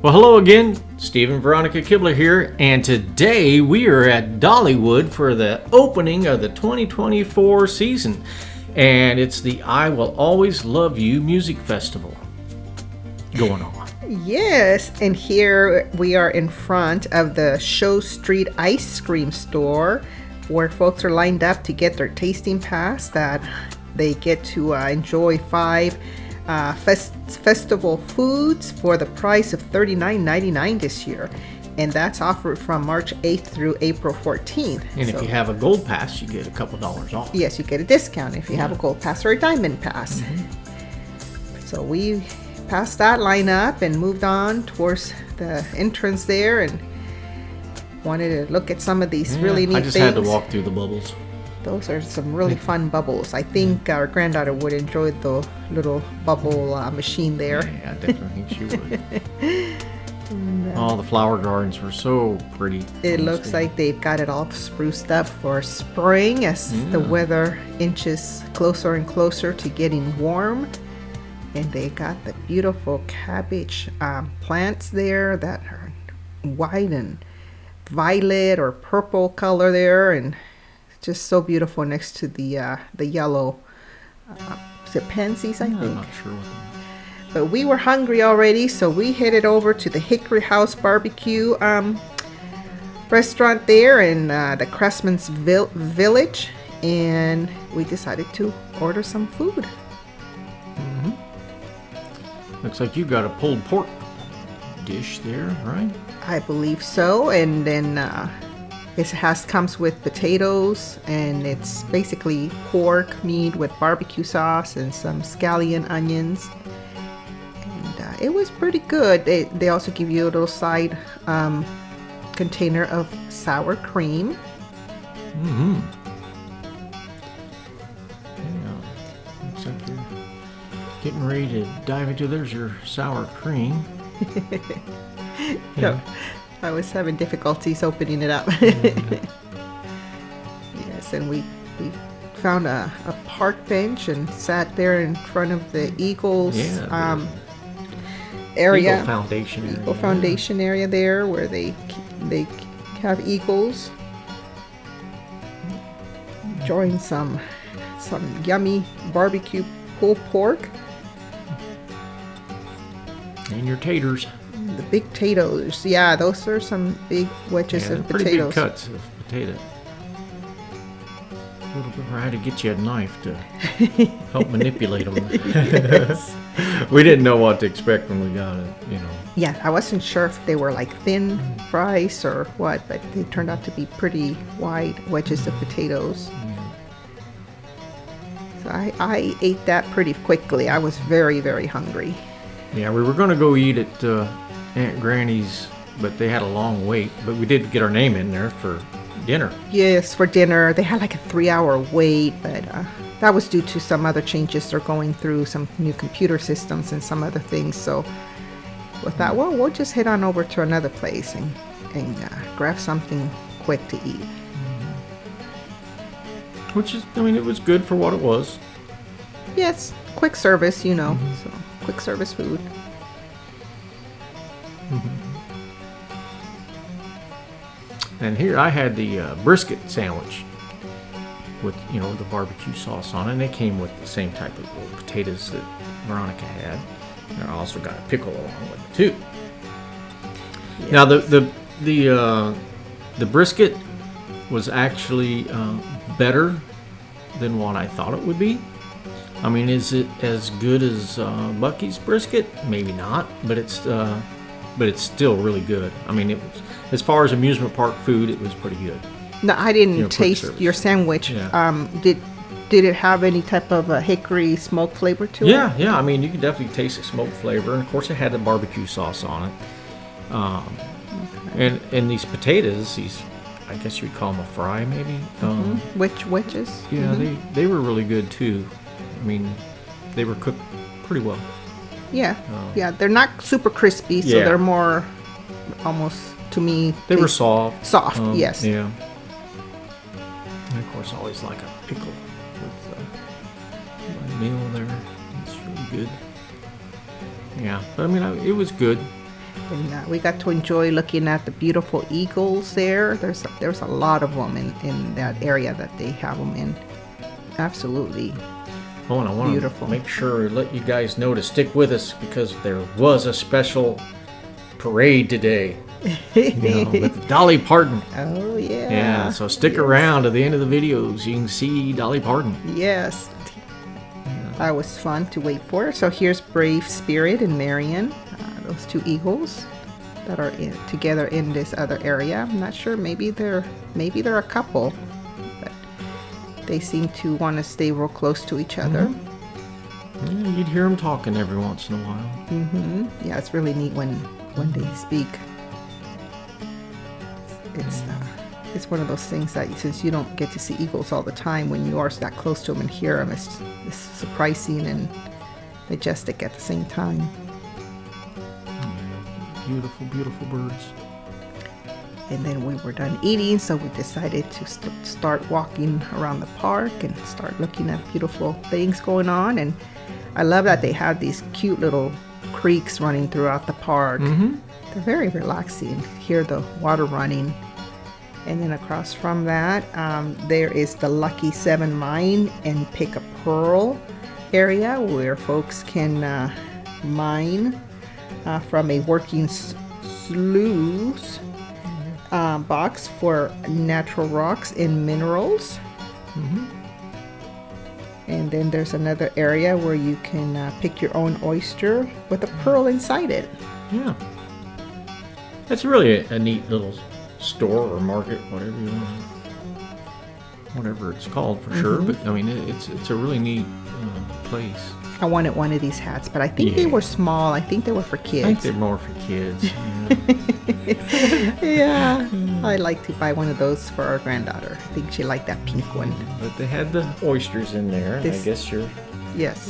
Well, hello again. Steve and Veronica Kibler here, and today we are at Dollywood for the opening of the 2024 season, and it's the I Will Always Love You Music Festival going on. Yes, and here we are in front of the Show Street Ice Cream Store, where folks are lined up to get their tasting pass that they get to enjoy 5 festival foods for the price of $39.99 this year, and that's offered from March 8th through April 14th. And if you have a gold pass, you get a couple dollars off. Yes, you get a discount if you have a gold pass or a diamond pass. So we passed that line up and moved on towards the entrance there and wanted to look at some of these really neat I just things. had to walk through the bubbles. Those are some really fun bubbles. I think our granddaughter would enjoy the little bubble machine there. Yeah, I definitely think she would. All the flower gardens were so pretty. It looks like they've got it all spruced up for spring as the weather inches closer and closer to getting warm. And they got the beautiful cabbage plants there that are white and violet or purple color there, and just so beautiful next to the yellow is it pansies, I think. I'm not sure what But we were hungry already, so we headed over to the Hickory House Barbecue restaurant there in the Craftsman's Village, and we decided to order some food. Looks like you got a pulled pork dish there, right? I believe so, and then it comes with potatoes, and it's basically pork meat with barbecue sauce and some scallion onions, and it was pretty good. They also give you a little side container of sour cream. Yeah. Looks like you're getting ready to dive into. There's your sour cream. Yeah. I was having difficulties opening it up. Yes, and we found a park bench and sat there in front of the Eagles area. Eagle Foundation area there where they have eagles. Enjoying some yummy barbecue pulled pork. And your taters. The big potatoes. Yeah, those are some big wedges of pretty potatoes. big cuts of potato. A little bit. I had to get you a knife to help manipulate them. Yes. We didn't know what to expect when we got it, Yeah, I wasn't sure if they were like thin fries or what, but they turned out to be pretty wide wedges of potatoes. So I ate that pretty quickly. I was very, very hungry. Yeah, we were going to go eat at Aunt Granny's, but they had a long wait. But we did get our name in there for dinner. Yes, for dinner. They had like a 3-hour wait, but that was due to some other changes they're going through, some new computer systems and some other things. So we thought, well, we'll just head on over to another place and grab something quick to eat. Which is, it was good for what it was. Yes, quick service, so quick service food. And here I had the brisket sandwich with, the barbecue sauce on it. And they came with the same type of little potatoes that Veronica had. And I also got a pickle along with it too. Yes. Now the brisket was actually better than what I thought it would be. Is it as good as Bucky's brisket? Maybe not, but it's still really good. It was, as far as amusement park food, it was pretty good. No, I didn't taste your sandwich. Yeah. Did it have any type of a hickory smoke flavor to it? Yeah. You can definitely taste the smoke flavor, and of course, it had the barbecue sauce on it. And these potatoes, I guess you would call them a fry, maybe. Which wedges? Yeah, they were really good too. They were cooked pretty well. Yeah, they're not super crispy, so they're more almost, to me, they were soft. Soft, yes. Yeah. And of course, I always like a pickle with my meal there. It's really good. Yeah, but it was good. And we got to enjoy looking at the beautiful eagles there. There's a lot of them in that area that they have them in. Absolutely. Oh, and I want Beautiful. to make sure let you guys know to stick with us because there was a special parade today. With Dolly Parton. Oh, yeah. Yeah, so stick around to the end of the videos. You can see Dolly Parton. Yes. That was fun to wait for. So here's Brave Spirit and Marion, those two eagles that are together in this other area. I'm not sure. Maybe they're a couple, but they seem to want to stay real close to each other. Yeah, you'd hear them talking every once in a while. Yeah, it's really neat when they speak. It's one of those things that since you don't get to see eagles all the time, when you are that close to them and hear them, it's surprising and majestic at the same time. Yeah, beautiful, beautiful birds. And then we were done eating, so we decided to start walking around the park and start looking at beautiful things going on. And I love that they have these cute little creeks running throughout the park. They're very relaxing. Hear the water running. And then across from that, there is the Lucky 7 Mine and Pick a Pearl area where folks can mine from a working sluice box for natural rocks and minerals. And then there's another area where you can pick your own oyster with a pearl inside it. Yeah. That's really a neat little store or market, whatever it's called for sure. But I mean, it's a really neat place. I wanted one of these hats, but I think they were small. I think they were for kids. I think they're more for kids. Yeah. I'd like to buy one of those for our granddaughter. I think she liked that pink one. But they had the oysters in there, and I guess you're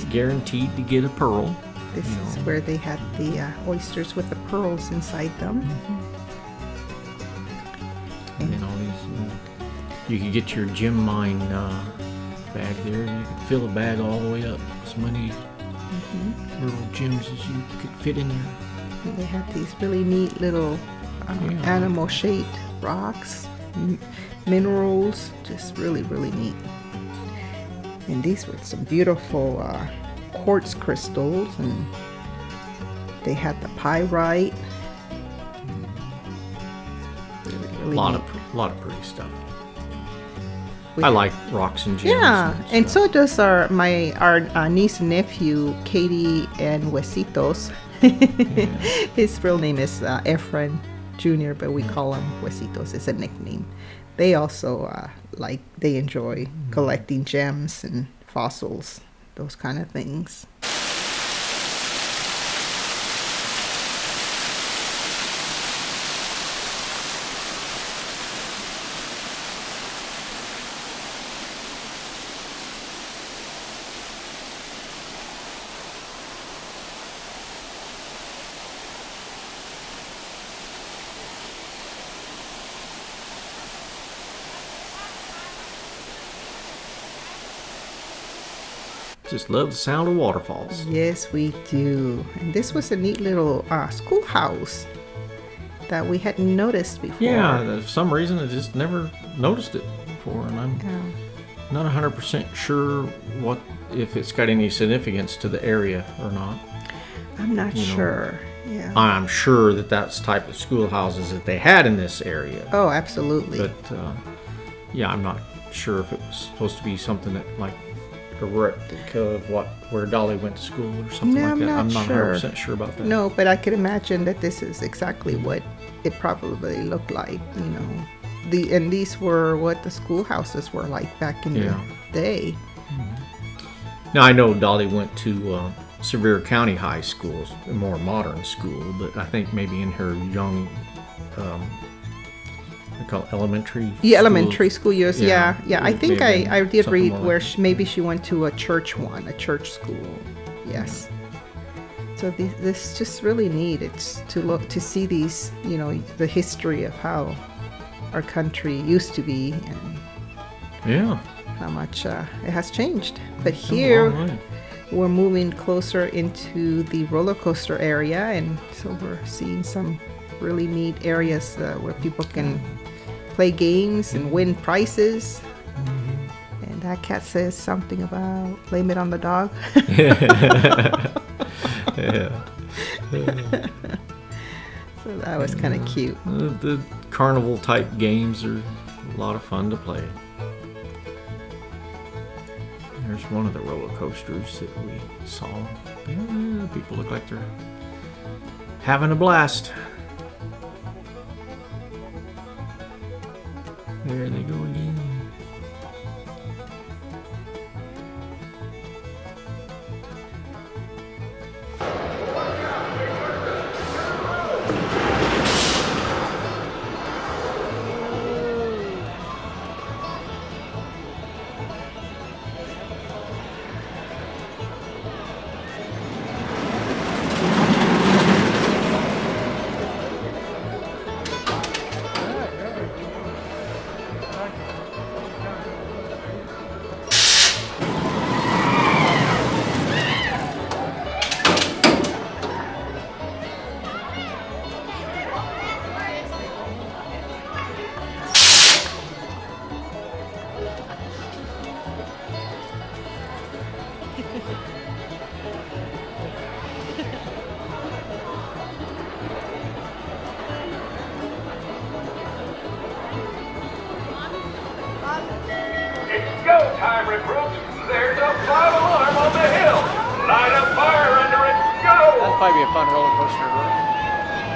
guaranteed to get a pearl. This is where they had the oysters with the pearls inside them. And then all these, you could get your gem mine bag there. You could fill a bag all the way up. As many little gems as you could fit in there. And they had these really neat little animal-shaped rocks, minerals, just really, really neat. And these were some beautiful quartz crystals, and they had the pyrite. Really a lot of pretty stuff. I like rocks and gems. Yeah, and so does our niece and nephew, Katie and Huesitos. His real name is Efren Jr., but we call him Huesitos. It's a nickname. They also they enjoy collecting gems and fossils, those kind of things. Just love the sound of waterfalls. Yes, we do. And this was a neat little schoolhouse that we hadn't noticed before. Yeah, for some reason I just never noticed it before, and I'm not 100% sure if it's got any significance to the area or not. I'm not sure. Yeah. I'm sure that's type of schoolhouses that they had in this area. Oh, absolutely. But I'm not sure if it was supposed to be something that like a replica of where Dolly went to school or something like that. I'm not 100% sure about that. No, but I could imagine that this is exactly what it probably looked like, and these were what the schoolhouses were like back in the day. Now I know Dolly went to Sevier County High School, a more modern school, but I think maybe in her young they call it elementary school years. Yeah. I think I did read where maybe she went to a church school. Yes. So this is just really neat. It's to see these, the history of how our country used to be and how much it has changed. But here we're moving closer into the roller coaster area, and so we're seeing some really neat areas where people can play games and win prizes. And that cat says something about blame it on the dog. Yeah. So that was kind of cute. The carnival type games are a lot of fun to play. There's one of the roller coasters that we saw. Yeah, people look like they're having a blast. There they go again. Go time, recruits! There's a 5-alarm on the hill! Light a fire under it! Go! That'd probably be a fun roller coaster.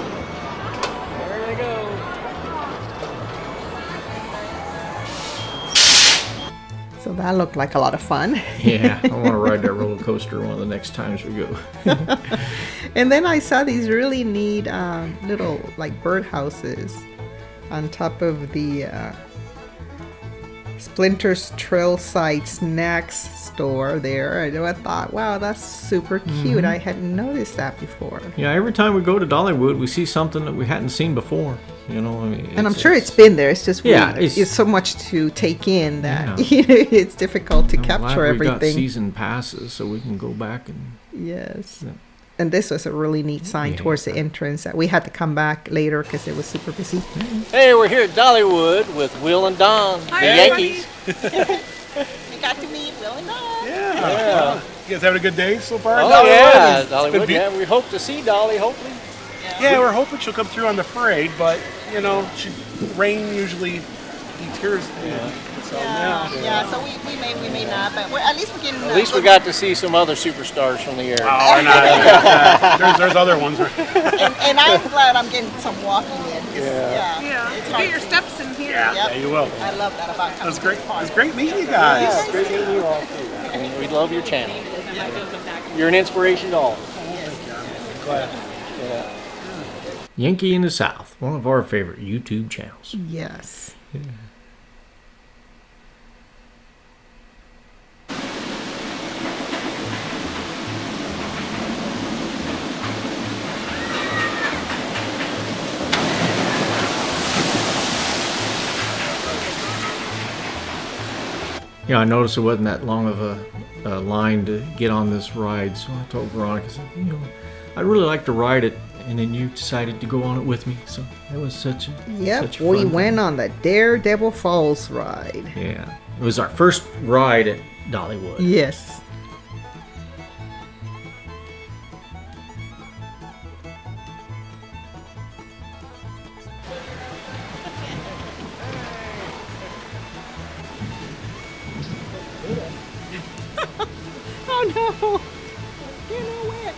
There they go. So that looked like a lot of fun. Yeah, I want to ride that roller coaster one of the next times we go. And then I saw these really neat little like birdhouses on top of the Splinter's Trailside Snacks store there. And I thought, wow, that's super cute. I hadn't noticed that before. Yeah, every time we go to Dollywood, we see something that we hadn't seen before. You know, I mean, And I'm sure it's been there. It's just it's so much to take in that it's difficult to I'm glad capture we've got everything. season passes so we can go back and. Yes. Yeah. And this was a really neat sign towards the entrance that we had to come back later because it was super busy. Hey, we're here at Dollywood with Will and Don, the Yankees. We got to meet Will and Don. Yeah. You guys having a good day so far? Oh Dollywood? yeah, It's been Dollywood. Yeah, we hope to see Dolly. Hopefully. Yeah, we're hoping she'll come through on the parade, but you know, rain usually deters the. So, So we may not, but at least we're getting. At least we got to see some other superstars from the area. Oh, we're not. There's other ones. and I'm glad I'm getting some walking in. Yeah, It's you hard get your to- steps in here. Yep. Yeah, you will. I love that about It was coming great. to the It was park. great meeting you guys. Yeah, it's great meeting you all too. And we love your channel. You're an inspiration to all of us. Glad. Yeah. Yankee in the South, one of our favorite YouTube channels. Yes. Yeah, I noticed it wasn't that long of a line to get on this ride, so I told Veronica, I said, you know, I'd really like to ride it, and then you decided to go on it with me, so that was such a Yep, such a we fun went thing. on the Daredevil Falls ride. Yeah, it was our first ride at Dollywood. Yes. Oh no! You know what?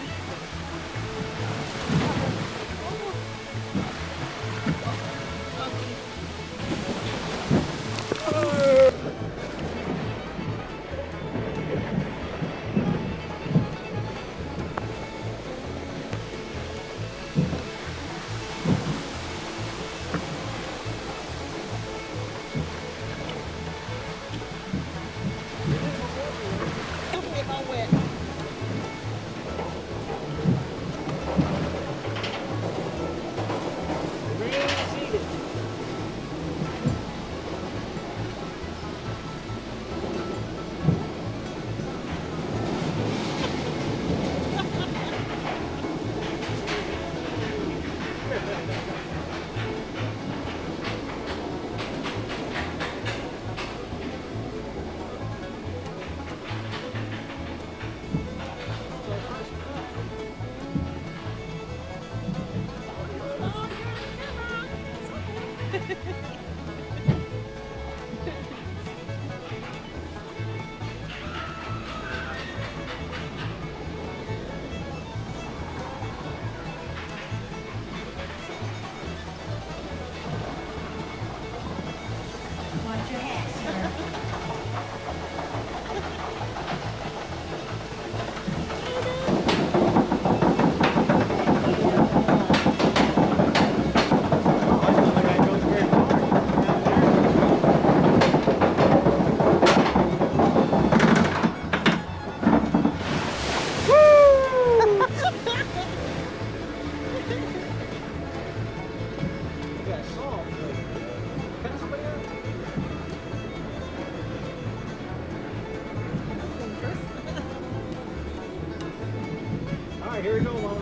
right, here we go, Mom.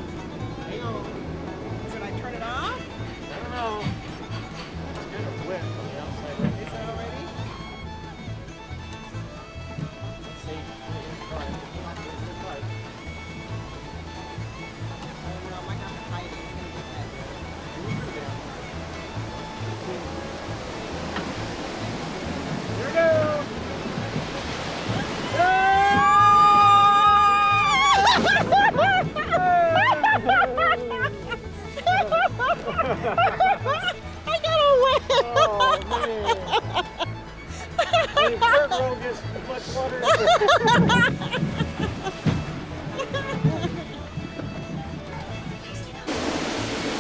Hang on. Should I turn it off? I don't know. It's kind of wet on the outside. Right? Is it already? Let's see. Try it. Try it. Oh, no, I might have to hide it. It's gonna get wet. Here we go. I got away. Oh, man. Hey, Kurt won't get much water.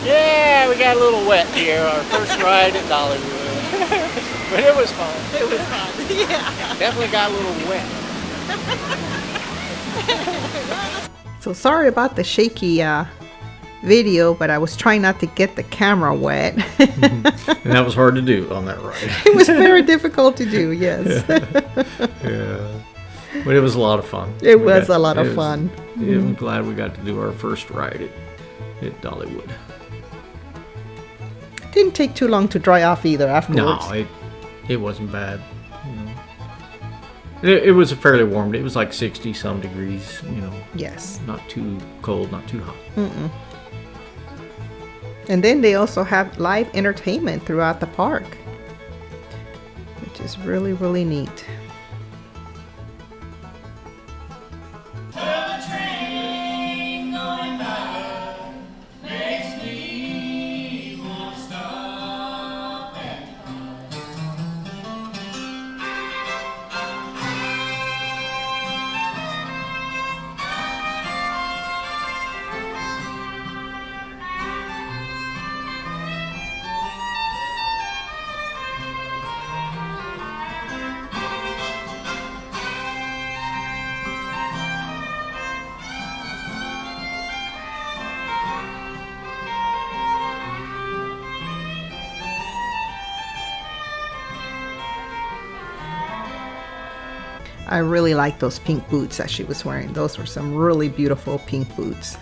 Yeah, we got a little wet here. Our first ride at Dollywood. But it was fun. It was fun. Yeah. Definitely got a little wet. So sorry about the shaky video, but I was trying not to get the camera wet. And that was hard to do on that ride. It was very difficult to do, yes. Yeah. But it was a lot of fun. It was a lot of fun. Yeah, I'm glad we got to do our first ride at Dollywood. Didn't take too long to dry off either afterwards. No, it wasn't bad. It was a fairly warm day. It was like 60 some degrees, Yes. not too cold, not too hot. And then they also have live entertainment throughout the park, which is really, really neat. I really like those pink boots that she was wearing. Those were some really beautiful pink boots.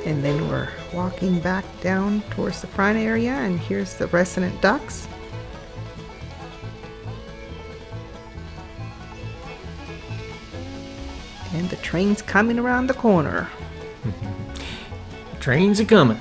And then we're walking back down towards the front area, and here's the resident ducks. And the train's coming around the corner. Trains are coming.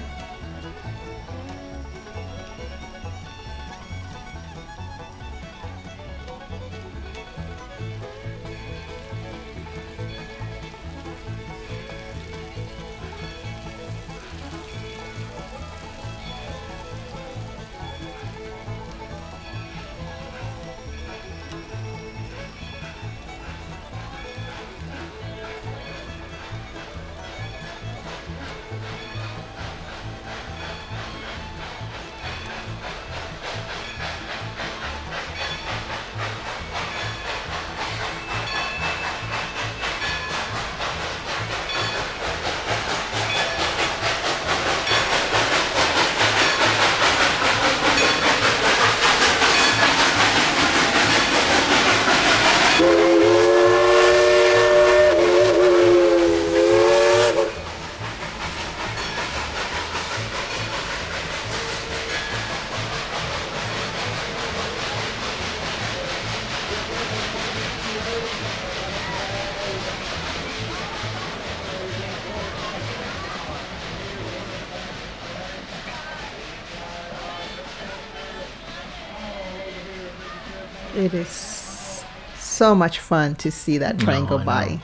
It is so much fun to see that train go I by. know.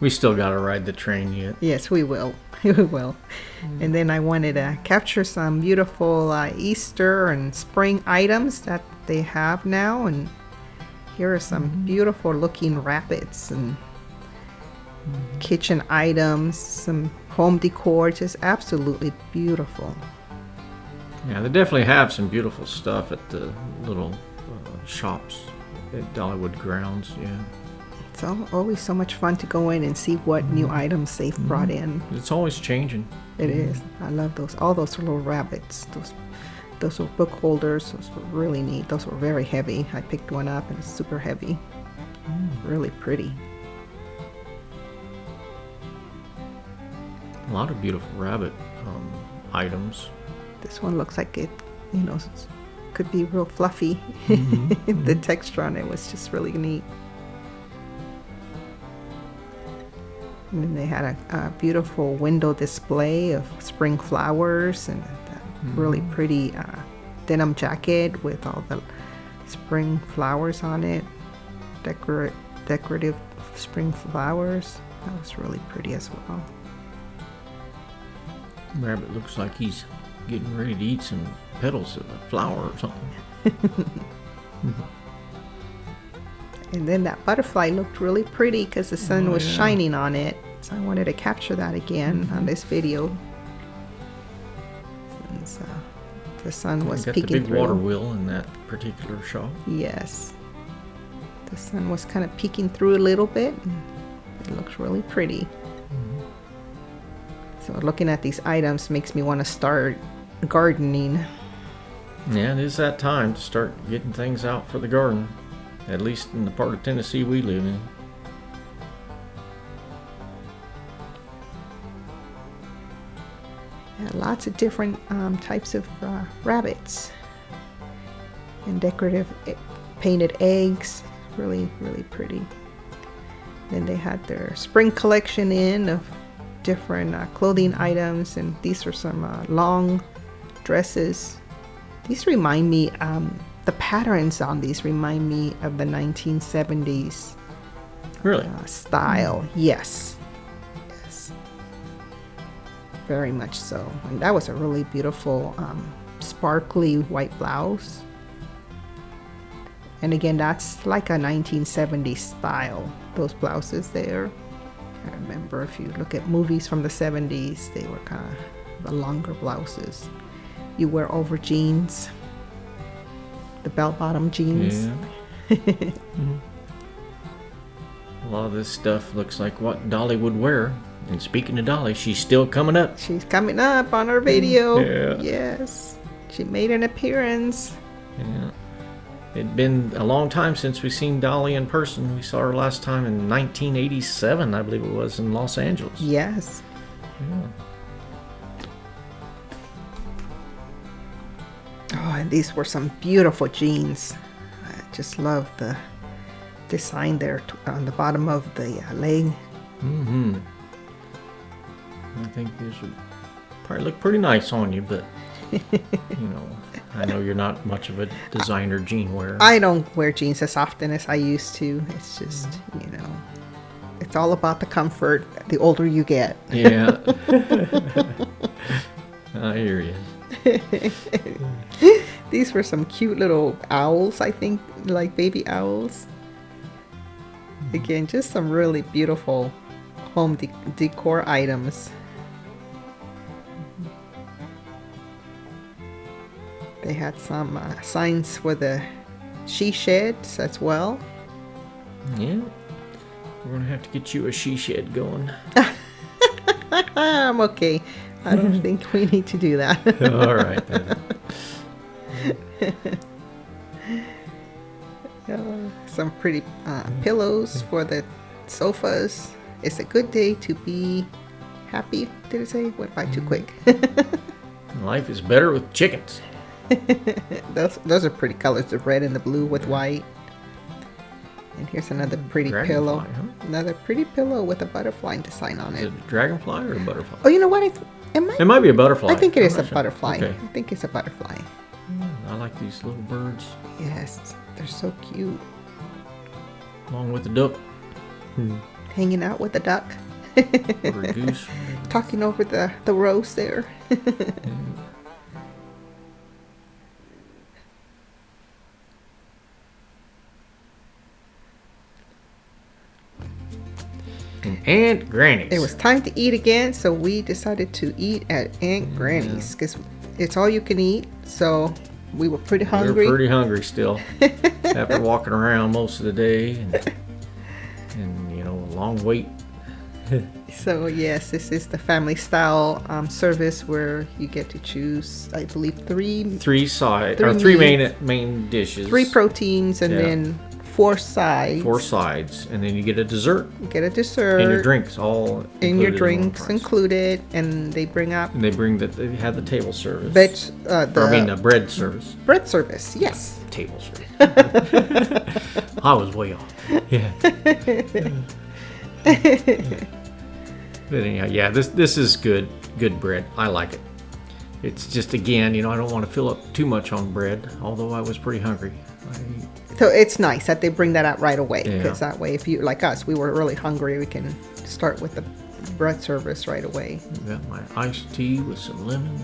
We still got to ride the train yet. Yes, we will. We will. And then I wanted to capture some beautiful Easter and spring items that they have now. And here are some beautiful looking rabbits and kitchen items, some home decor, just absolutely beautiful. Yeah, they definitely have some beautiful stuff at the little shops at Dollywood grounds. Yeah, It's always so much fun to go in and see what new items they've brought in. it's always changing. It is. I love those. All those little rabbits. Those were book holders. Those were really neat. Those were very heavy. I picked one up and it's super heavy. Really pretty. A lot of beautiful rabbit items. This one looks like it, could be real fluffy. The texture on it was just really neat. And then they had a beautiful window display of spring flowers and that really pretty denim jacket with all the spring flowers on it. Decorative spring flowers. That was really pretty as well. Rabbit looks like he's getting ready to eat some petals of a flower or something. And then that butterfly looked really pretty because the sun was shining on it. So I wanted to capture that again on this video. Since the sun was peeking through. Got the big water wheel in that particular shot. Yes. The sun was kind of peeking through a little bit. And it looks really pretty. So looking at these items makes me want to start gardening. Yeah, it is that time to start getting things out for the garden. At least in the part of Tennessee we live in. Yeah, lots of different types of rabbits. And decorative painted eggs. Really, really pretty. Then they had their spring collection in of different clothing items. And these are some long dresses. These remind me... the patterns on these remind me of the 1970s Really? Style. Yes. Very much so. And that was a really beautiful sparkly white blouse. And again, that's like a 1970s style, those blouses there. I remember if you look at movies from the 70s, they were kind of the longer blouses. You wear over jeans. The bell-bottom jeans. Yeah. A lot of this stuff looks like what Dolly would wear. And speaking of Dolly, she's still coming up. She's coming up on our video. Yeah. Yes. She made an appearance. Yeah. It'd been a long time since we've seen Dolly in person. We saw her last time in 1987, I believe it was, in Los Angeles. Yes. Yeah. Oh, and these were some beautiful jeans. I just love the design there on the bottom of the leg. Mm-hmm. I think this would probably look pretty nice on you, but, I know you're not much of a designer jean wearer. I don't wear jeans as often as I used to. It's just, it's all about the comfort the older you get. Yeah. I hear you. These were some cute little owls, I think, like baby owls. Again, just some really beautiful home decor items. They had some signs for the she sheds as well. Yeah. We're going to have to get you a she shed going. I'm okay. I don't think we need to do that. All right, then. Some pretty pillows for the sofas. It's a good day to be happy. Did it say? Went by too quick. Life is better with chickens. Those are pretty colors, the red and the blue with white. And here's another pretty pillow. Huh? Another pretty pillow with a butterfly design on Is it. it a dragonfly or a butterfly? Oh, you know what? It might be a butterfly. I think it is I'm a not sure. butterfly. Okay. I think it's a butterfly. I like these little birds. Yes, they're so cute. Along with the duck. Hanging out with the duck. Or a goose. Talking over the rose there. And Aunt Granny's. It was time to eat again, so we decided to eat at Aunt Granny's because it's all you can eat. So we were pretty hungry. We were pretty hungry still after walking around most of the day and a long wait. So yes, this is the family style service where you get to choose, I believe, three Three meats, main dishes. 3 proteins, and Yeah. then 4 sides. 4 sides, and then you get a dessert You get a dessert. and your drinks all And your included in one drinks price. included, and they bring up And they have the table service. the Bread service. bread service. Yes. Table service. I was way off. Yeah. But anyhow, yeah, this is good bread. I like it. It's just, again, I don't want to fill up too much on bread, although I was pretty hungry. So it's nice that they bring that out right away, Yeah. because that way, if you, like us, we were really hungry, we can start with the bread service right away. Got my iced tea with some lemon.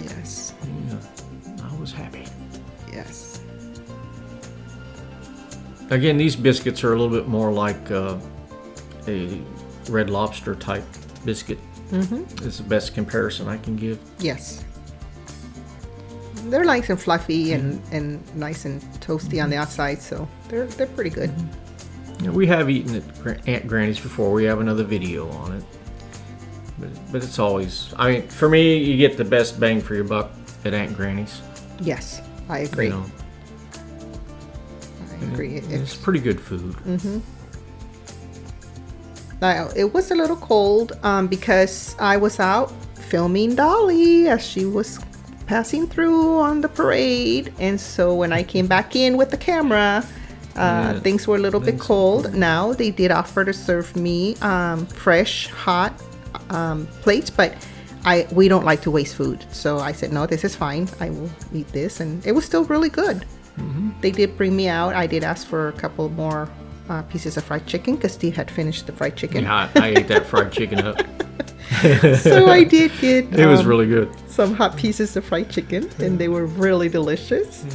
Yes. Yeah, I was happy. Yes. Again, these biscuits are a little bit more like a Red Lobster type biscuit. Mm-hmm. It's the best comparison I can give. Yes. They're nice and fluffy and nice and toasty on the outside, so they're pretty good. Yeah, we have eaten at Aunt Granny's before. We have another video on it. But it's always, for me, you get the best bang for your buck at Aunt Granny's. Yes, I agree. I agree. It's pretty good food. Now, it was a little cold because I was out filming Dolly as she was passing through on the parade, and so when I came back in with the camera, things were a little bit cold. Now they did offer to serve me fresh, hot plates, but we don't like to waste food, so I said no, this is fine. I will eat this, and it was still really good. They did bring me out. I did ask for a couple more pieces of fried chicken because Steve had finished the fried chicken. Yeah, I ate that fried chicken up. So I did get It was really good. some hot pieces of fried chicken, and they were really delicious.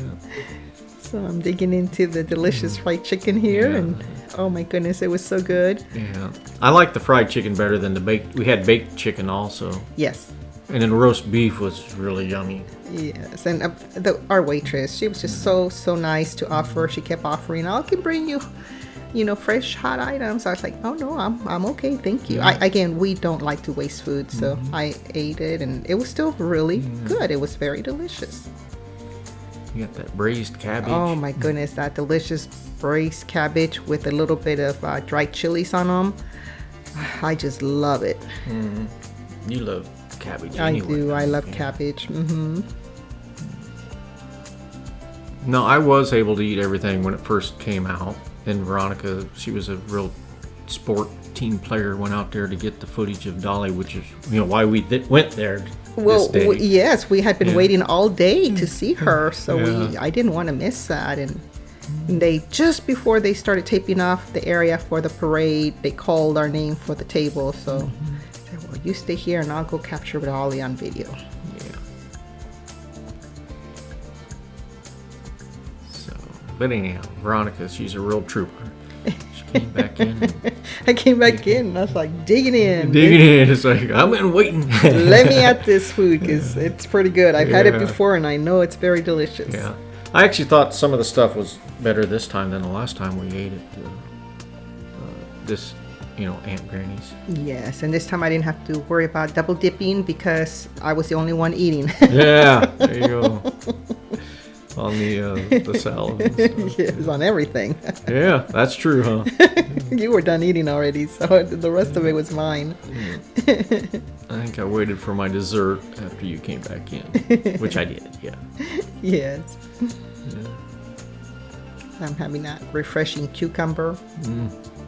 So I'm digging into the delicious fried chicken here, and oh my goodness, it was so good. Yeah, I like the fried chicken better than the baked. We had baked chicken also, Yes. and then roast beef was really yummy. Yes, and our waitress, she was just so nice to offer. She kept offering, I can bring you, fresh hot items. I was like, oh no, I'm okay, thank you. Again, we don't like to waste food, so I ate it, and it was still really good. It was very delicious. You got that braised cabbage. Oh my goodness, that delicious braised cabbage with a little bit of dried chilies on them. I just love it. You love cabbage I anyway. do. I love cabbage. No, I was able to eat everything when it first came out. And Veronica, she was a real sport team player, went out there to get the footage of Dolly, which is why we went there Well, this day. yes, we had been waiting all day to see her, so Yeah. I didn't want to miss that. And they, just before they started taping off the area for the parade, they called our name for the table. So I said, well, you stay here and I'll go capture Dolly on video. Yeah. So, but anyhow, Veronica, she's a real trooper. She came back in. And I came back in and I was like digging in. it's like, I've been waiting. Let me at this food because it's pretty good. I've had it Yeah. before and I know it's very delicious. Yeah. I actually thought some of the stuff was better this time than the last time we ate it. This, Aunt Granny's. Yes, and this time I didn't have to worry about double dipping because I was the only one eating. Yeah, there you go. On the salad and stuff. Yes, on everything. Yeah, that's true, huh? You were done eating already, so the rest of it was mine. I think I waited for my dessert after you came back in, which I did, yeah. Yes. I'm having that refreshing cucumber.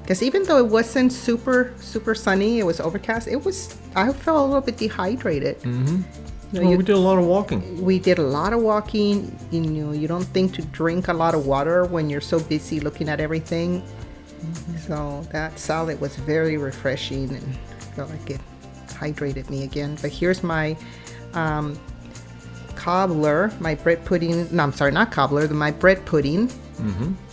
Because even though it wasn't super sunny, it was overcast, I felt a little bit dehydrated. We did a lot of walking. We did a lot of walking. You don't think to drink a lot of water when you're so busy looking at everything. So that salad was very refreshing and felt like it hydrated me again. But here's my cobbler, my bread pudding. No, I'm sorry, not cobbler, my bread pudding.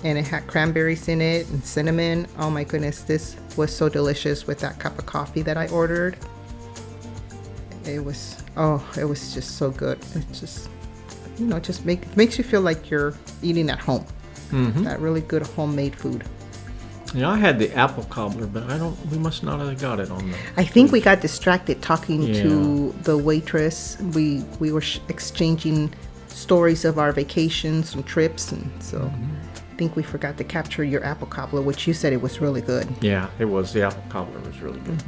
And it had cranberries in it and cinnamon. Oh my goodness, this was so delicious with that cup of coffee that I ordered. It was just so good. It just, just makes you feel like you're eating at home. That really good homemade food. I had the apple cobbler, but we must not have got it on the... I think we got distracted talking to the waitress. We were exchanging stories of our vacations and trips, and so think we forgot to capture your apple cobbler, which you said it was really good. Yeah, it was. The apple cobbler was really good. It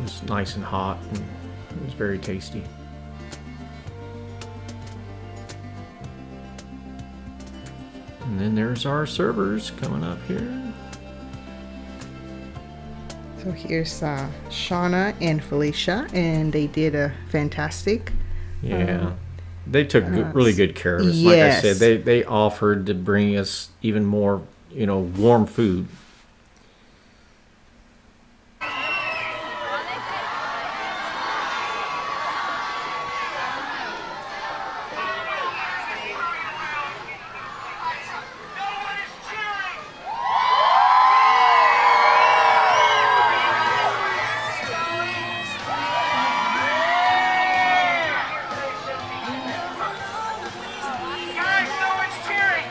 was nice and hot, and it was very tasty. And then there's our servers coming up here. So here's Shauna and Felicia, and they did a fantastic. Yeah, they took really good care of us. Like I said, they offered to bring us even more, warm food. Guys, no one's cheering!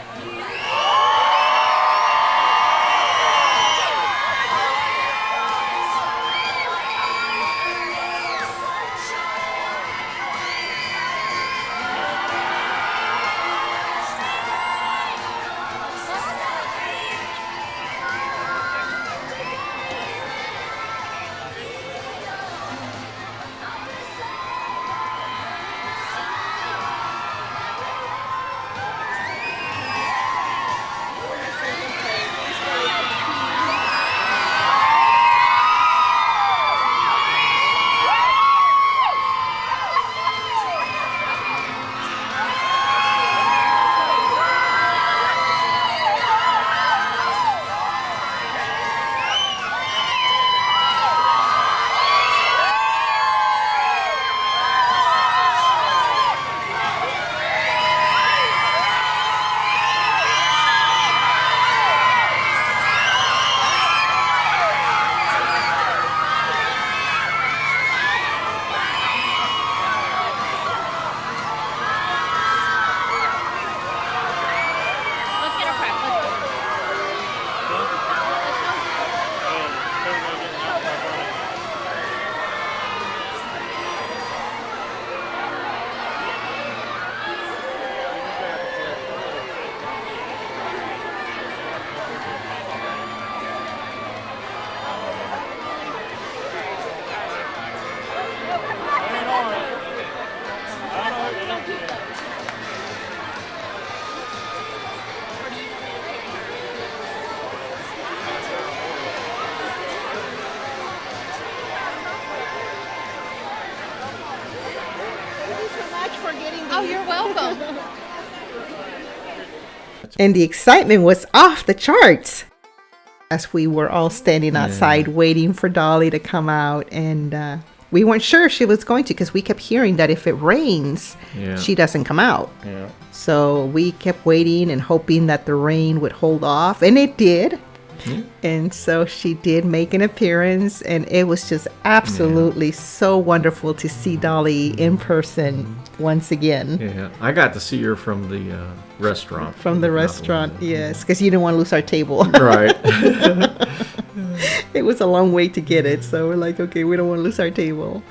Oh, you're welcome. And the excitement was off the charts as we were all standing outside waiting for Dolly to come out. And we weren't sure she was going to, because we kept hearing that if it rains, she doesn't come out. Yeah. So we kept waiting and hoping that the rain would hold off, and it did. And so she did make an appearance, and it was just absolutely so wonderful to see Dolly in person once again. Yeah, I got to see her from the restaurant. From the restaurant, yes, because you didn't want to lose our table. Right. It was a long way to get it, so we're like, okay, we don't want to lose our table.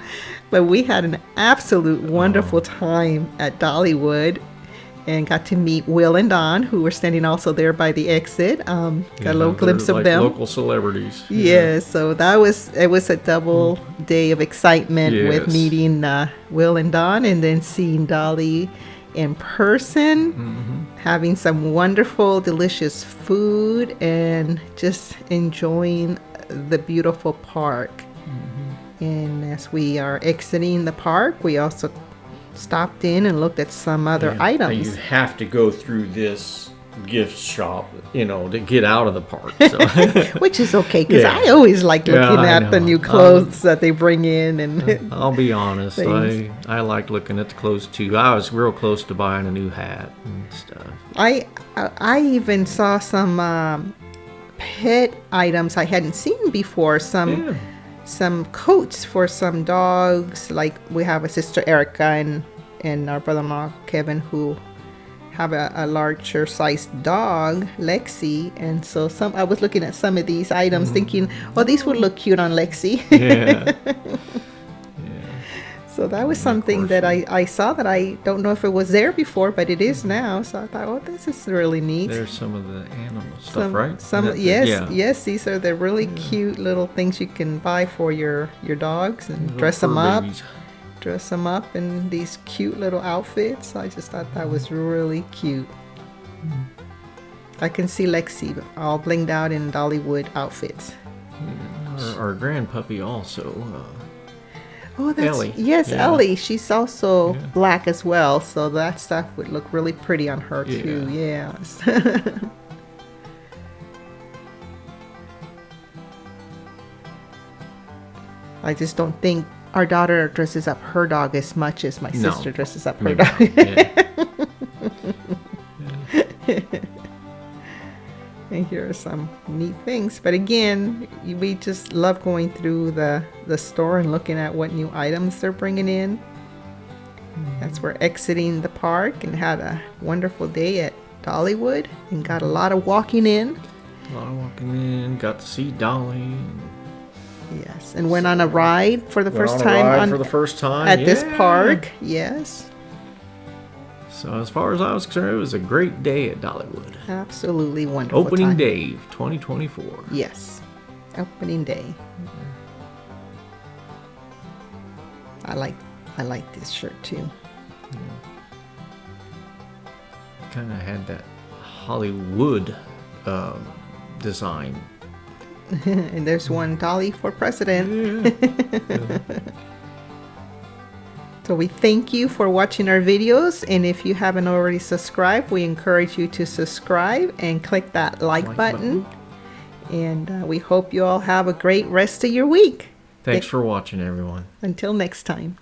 But we had an absolute wonderful time at Dollywood, and got to meet Will and Don, who were standing also there by the exit. Got a little glimpse of them. Local celebrities. Yes, so it was a double day of excitement with meeting Will and Don, and then seeing Dolly in person, having some wonderful, delicious food, and just enjoying the beautiful park. And as we are exiting the park, we also stopped in and looked at some other items. You have to go through this gift shop, to get out of the park. So. Which is okay, because I always like looking at the new clothes that they bring in. And I'll be honest, I like looking at the clothes too. I was real close to buying a new hat and stuff. I even saw some pet items I hadn't seen before. Some coats for some dogs. Like we have a sister Erica and our brother-in-law Kevin, who have a larger sized dog, Lexi, and so I was looking at some of these items thinking, oh, these would look cute on Lexi. So that was of something course, that I saw that I don't know if it was there before, but it is now. So I thought, oh, this is really neat. There's some of the animal stuff, right? Some Yeah. yes. These are the really cute little things you can buy for your dogs and Little dress them fur up. babies. Dress them up in these cute little outfits. I just thought that was really cute. I can see Lexi all blinged out in Dollywood outfits. Our grand puppy also. Oh, that's Ellie. yes, Yeah. Ellie. She's also Yeah. black as well, so that stuff would look really pretty on her too. Yes. I just don't think our daughter dresses up her dog as much as my No, sister dresses up her maybe dog. not, yeah. And here are some neat things. But again, we just love going through the store and looking at what new items they're bringing in. As we're exiting the park and had a wonderful day at Dollywood and got a lot of walking in. A lot of walking in, got to see Dolly. Yes, and went on a ride for the Went first on a time ride for the first time at this yeah. park. Yes, So as far as I was concerned, it was a great day at Dollywood. absolutely wonderful. Opening time. day, 2024. Yes, opening day. I like this shirt too. Kind of had that Hollywood design. And there's one Dolly for president. So we thank you for watching our videos, and if you haven't already subscribed, we encourage you to subscribe and click that like button. And we hope you all have a great rest of your week. Thanks for watching, everyone. Until next time.